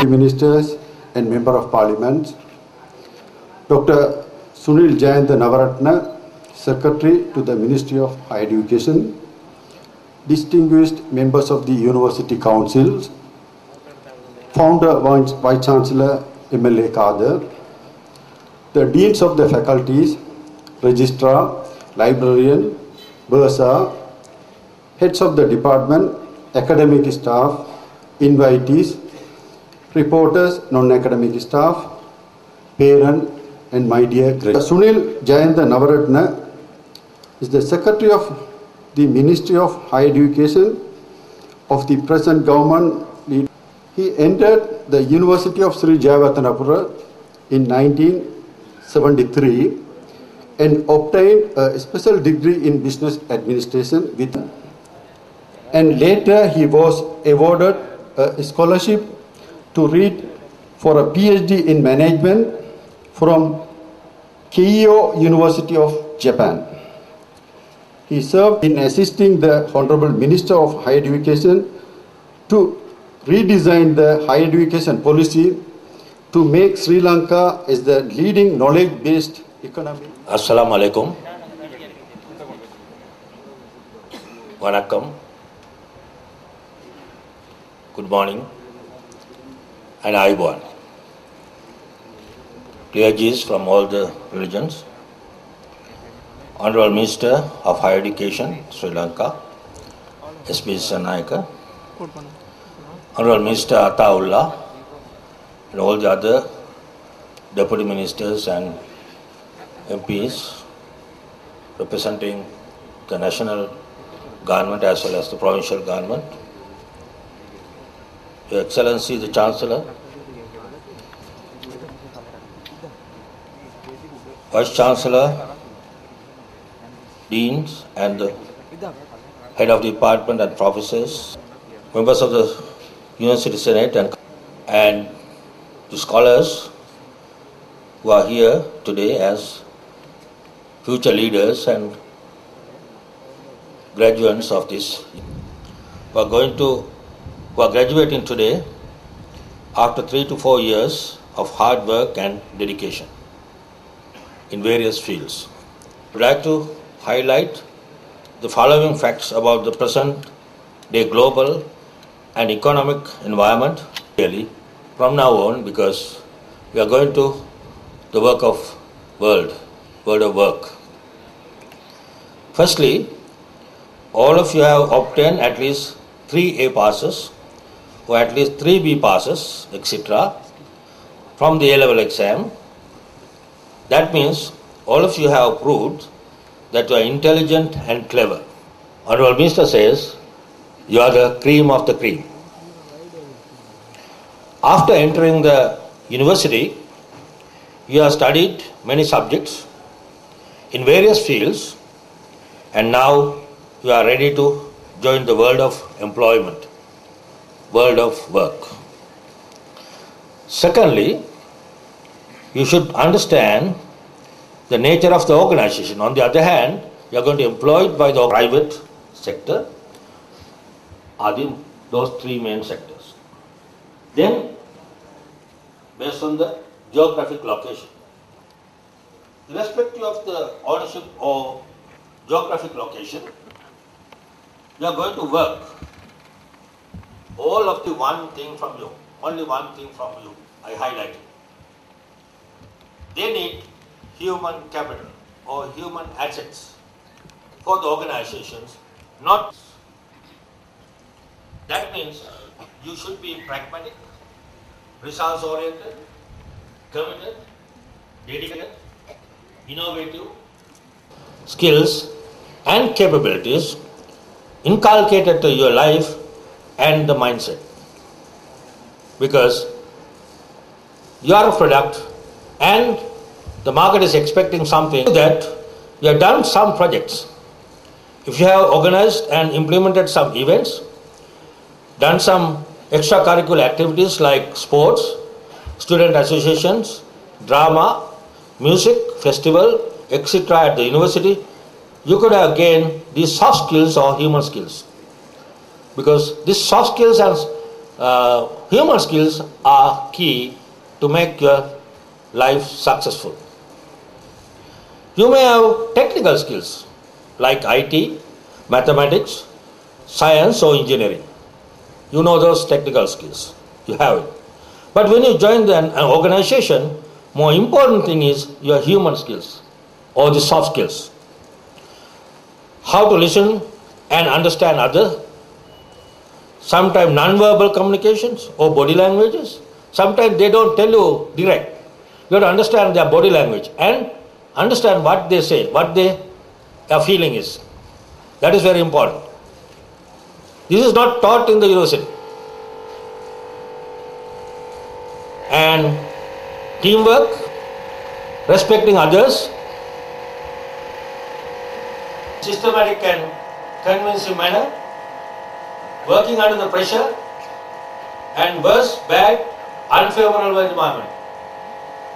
Ministers and Member of Parliament, Dr. Sunil Jayant Navaratna, Secretary to the Ministry of Higher Education, distinguished members of the University Council, Founder Vice Chancellor MLA Kader, the Deans of the Faculties, Registrar, Librarian, Bursa, Heads of the Department, Academic Staff, Invitees, Reporters, Non-Academic Staff, Parents, and my dear graduates. Sunil Jayanta Navaratna is the Secretary of the Ministry of Higher Education of the present government. He entered the University of Sri Jayawardenepura in 1973 and obtained a special degree in business administration and later he was awarded a scholarship to read for a PhD in management from Keio University of Japan. He served in assisting the Honorable Minister of Higher Education to redesign the higher education policy to make Sri Lanka as the leading knowledge-based economy. Assalamu alaikum. Vanakkam. Good morning. And Ayubowan. Dear G's from all the religions, Honorable Minister of Higher Education, Sri Lanka, SP Sanayaka, Honorable Minister Ataullah, and all the other Deputy Ministers and MPs representing the national government as well as the provincial government, Your Excellency the Chancellor, Vice Chancellor, Deans and the Head of the Department and Professors, members of the University Senate and the scholars who are here today as future leaders and graduates of this, who are graduating today after 3 to 4 years of hard work and dedication in various fields. I would like to highlight the following facts about the present day global and economic environment really from now on, because we are going to the world of work. Firstly, all of you have obtained at least 3 A passes or at least 3 B passes, etc. from the A-level exam. That means all of you have proved that you are intelligent and clever. Honorable Minister says you are the cream of the cream. After entering the university, you have studied many subjects in various fields and now you are ready to join the world of employment, world of work. Secondly, you should understand the nature of the organization. On the other hand, you are going to be employed by the private sector, those 3 main sectors. Then, based on the geographic location, irrespective of the ownership or geographic location, you are going to work. All of the one thing from you, only one thing from you, I highlighted. They need human capital or human assets for the organizations, not. That means you should be pragmatic, results-oriented, committed, dedicated, innovative, skills and capabilities inculcated to your life and the mindset. Because you are a product and the market is expecting something, that you have done some projects. If you have organized and implemented some events, done some extracurricular activities like sports, student associations, drama, music, festival, etc. at the university, you could have gained these soft skills or human skills. Because these soft skills and human skills are key to make your life successful. You may have technical skills like IT, mathematics, science or engineering. You know those technical skills. You have it. But when you join an organization, more important thing is your human skills or the soft skills. How to listen and understand others. Sometimes non-verbal communications or body languages. Sometimes they don't tell you direct. You have to understand their body language and understand what they say, what their feeling is. That is very important. This is not taught in the university. And teamwork, respecting others, systematic and convincing manner, working under the pressure, and worse, bad, unfavorable environment.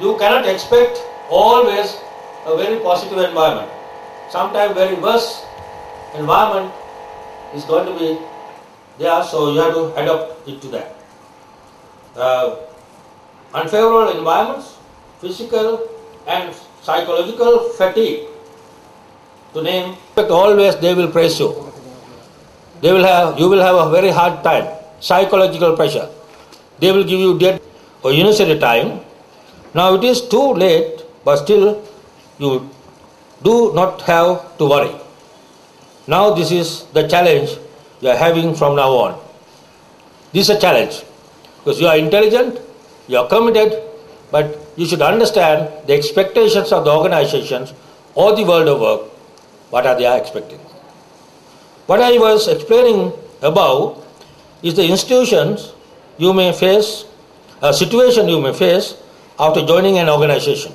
You cannot expect always a very positive environment. Sometimes very worse environment is going to be there, so you have to adapt it to that. Unfavorable environments, physical and psychological fatigue, to name, but always they will praise you. You will have a very hard time, psychological pressure. They will give you dead or university time. Now it is too late, but still you do not have to worry. Now this is the challenge you are having from now on. This is a challenge because you are intelligent, you are committed, but you should understand the expectations of the organizations or the world of work, what are they expecting. What I was explaining above is the institutions you may face, a situation you may face after joining an organization.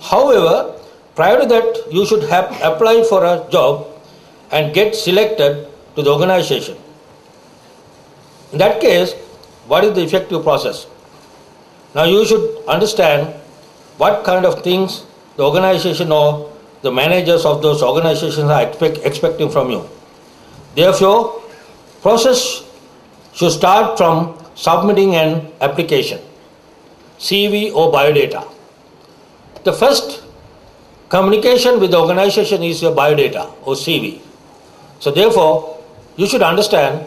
However, prior to that, you should have applied for a job and get selected to the organization. In that case, what is the effective process? Now you should understand what kind of things the organization or the managers of those organizations are expecting from you. Therefore, process should start from submitting an application, CV or biodata. The first communication with the organization is your biodata or CV. So therefore, you should understand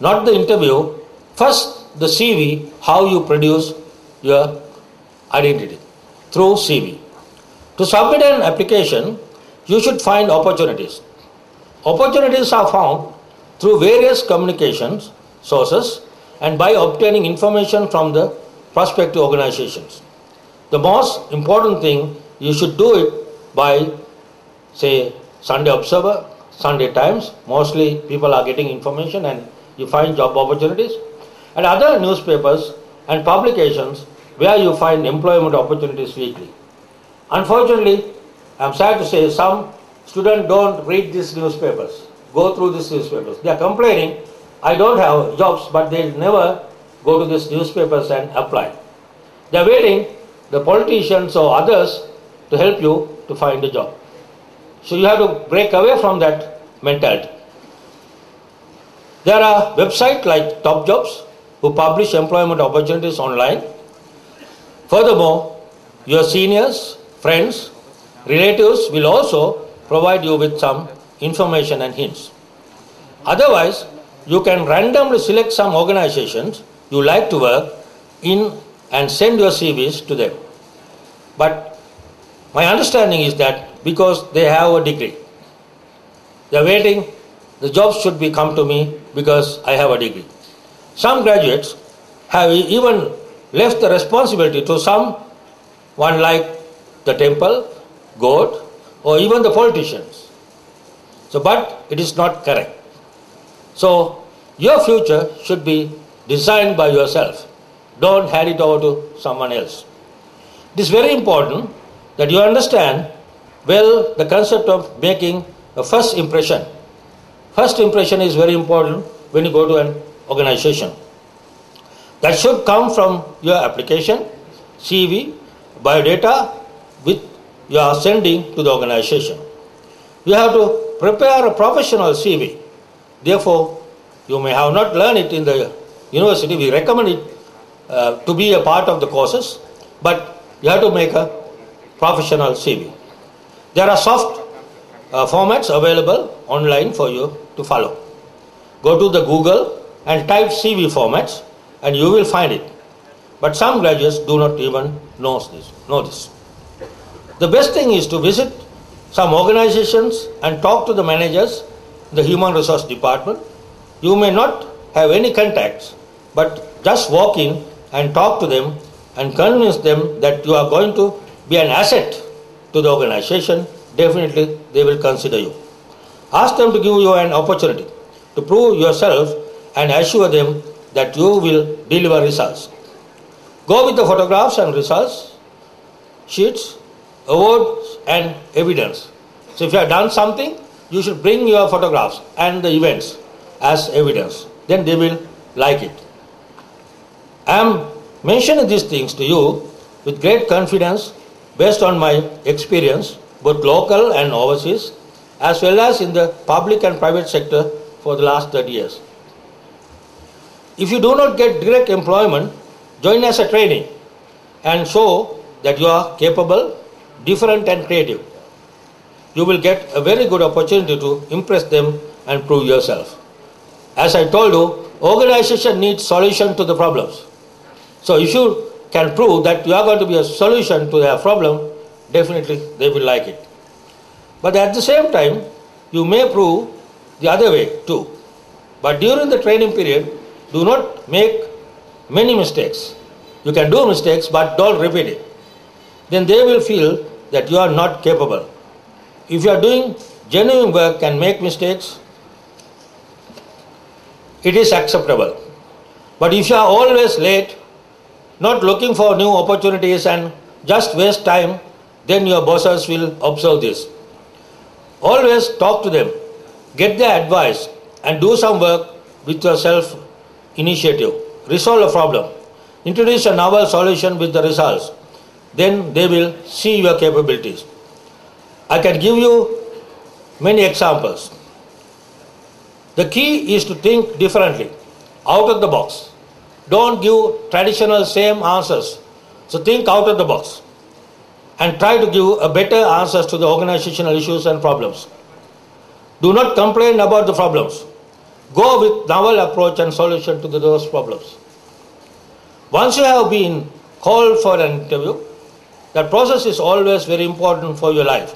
not the interview, first the CV, how you produce your identity through CV. To submit an application, you should find opportunities. Opportunities are found through various communications sources and by obtaining information from the prospective organizations. The most important thing, you should do it by, say, Sunday Observer, Sunday Times. Mostly people are getting information and you find job opportunities. And other newspapers and publications where you find employment opportunities weekly. Unfortunately, I am sad to say some students don't read these newspapers, go through these newspapers. They are complaining, I don't have jobs, but they never go to these newspapers and apply. They are waiting the politicians or others to help you to find a job. So you have to break away from that mentality. There are websites like Top Jobs who publish employment opportunities online. Furthermore, your seniors, friends, relatives will also provide you with some information and hints. Otherwise, you can randomly select some organizations you like to work in and send your CVs to them. But my understanding is that because they have a degree, they are waiting, the jobs should be come to me because I have a degree. Some graduates have even left the responsibility to someone like the temple, God, or even the politicians. So, but it is not correct. So, your future should be designed by yourself. Don't hand it over to someone else. It is very important that you understand well the concept of making a first impression. First impression is very important when you go to an organization. That should come from your application, CV, biodata, which you are sending to the organization. You have to prepare a professional CV. Therefore, you may have not learned it in the university, we recommend it to be a part of the courses, but you have to make a professional CV. There are soft formats available online for you to follow. Go to the Google and type CV formats and you will find it. But some graduates do not even know this. The best thing is to visit some organizations and talk to the managers in the human resource department. You may not have any contacts, but just walk in and talk to them and convince them that you are going to be an asset to the organization. Definitely they will consider you. Ask them to give you an opportunity to prove yourself and assure them that you will deliver results. Go with the photographs and results sheets, awards and evidence. So if you have done something, you should bring your photographs and the events as evidence. Then they will like it. I am mentioning these things to you with great confidence based on my experience, both local and overseas, as well as in the public and private sector for the last 30 years. If you do not get direct employment, join as a trainee and show that you are capable, different and creative. You will get a very good opportunity to impress them and prove yourself. As I told you, organization needs solution to the problems. So if you can prove that you are going to be a solution to their problem, definitely they will like it. But at the same time, you may prove the other way too. But during the training period, do not make many mistakes. You can do mistakes, but don't repeat it. Then they will feel that you are not capable. If you are doing genuine work and make mistakes, it is acceptable. But if you are always late, not looking for new opportunities and just waste time, then your bosses will observe this. Always talk to them, get their advice and do some work with your self-initiative. Resolve a problem. Introduce a novel solution with the results. Then they will see your capabilities. I can give you many examples. The key is to think differently, out of the box. Don't give traditional same answers. So think out of the box and try to give a better answers to the organizational issues and problems. Do not complain about the problems. Go with novel approach and solution to those problems. Once you have been called for an interview, that process is always very important for your life.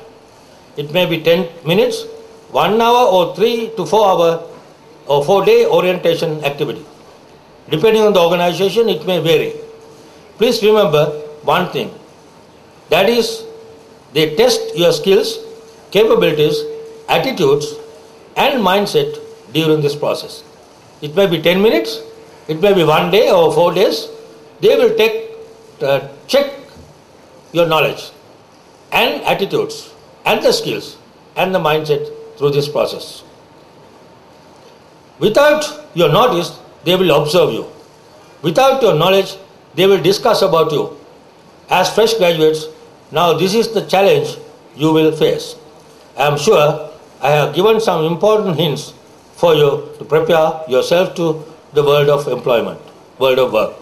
It may be 10 minutes, 1 hour or 3 to 4 hour or 4-day orientation activity. Depending on the organization, it may vary. Please remember one thing. That is, they test your skills, capabilities, attitudes and mindset during this process. It may be 10 minutes, it may be 1 day or 4 days. They will check your knowledge and attitudes and the skills and the mindset through this process. Without your notice, they will observe you. Without your knowledge, they will discuss about you. As fresh graduates, now this is the challenge you will face. I am sure I have given some important hints for you to prepare yourself to the world of employment, world of work.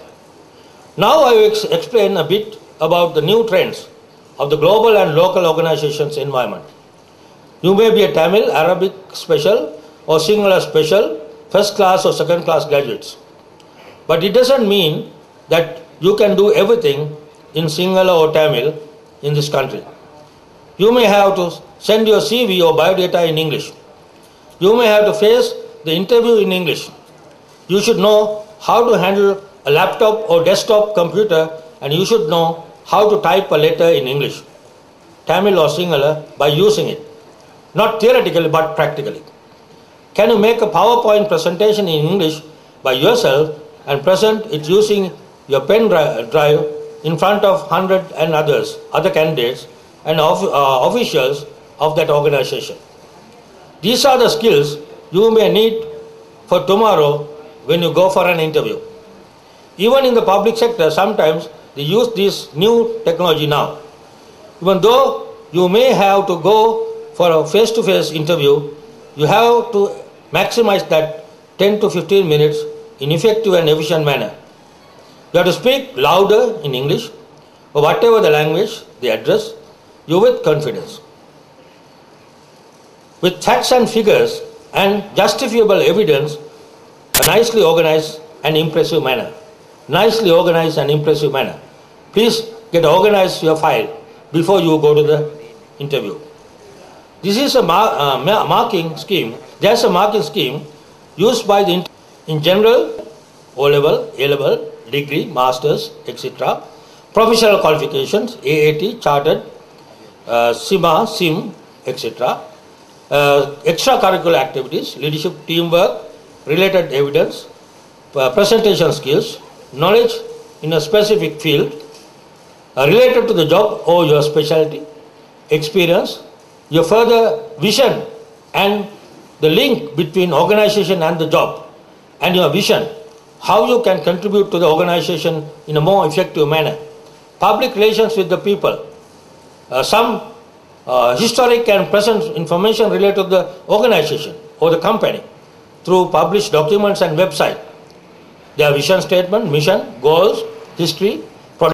Now I will explain a bit about the new trends of the global and local organizations environment. You may be a Tamil, Arabic special or Sinhala special, first class or second class graduates. But it doesn't mean that you can do everything in Sinhala or Tamil in this country. You may have to send your CV or biodata in English. You may have to face the interview in English. You should know how to handle a laptop or desktop computer, and you should know how to type a letter in English, Tamil or Sinhala, by using it. Not theoretically, but practically. Can you make a PowerPoint presentation in English by yourself and present it using your pen drive in front of 100 and other candidates and officials of that organization? These are the skills you may need for tomorrow when you go for an interview. Even in the public sector, sometimes they use this new technology now. Even though you may have to go for a face-to-face interview, you have to maximize that 10 to 15 minutes in effective and efficient manner. You have to speak louder in English or whatever the language they address you with confidence. With facts and figures and justifiable evidence, a nicely organized and impressive manner. Nicely organized and impressive manner. Please get organized your file before you go to the interview. This is a marking scheme. There's a marking scheme used by the in general, O-level, A-level, degree, masters, etc. Professional qualifications, AAT, chartered, SIMA, SIM, etc. Extracurricular activities, leadership, teamwork, related evidence, presentation skills, knowledge in a specific field, related to the job or your specialty, experience, your further vision and the link between organization and the job, and your vision, how you can contribute to the organization in a more effective manner. Public relations with the people, some historic and present information related to the organization or the company through published documents and website. Their vision statement, mission, goals, history,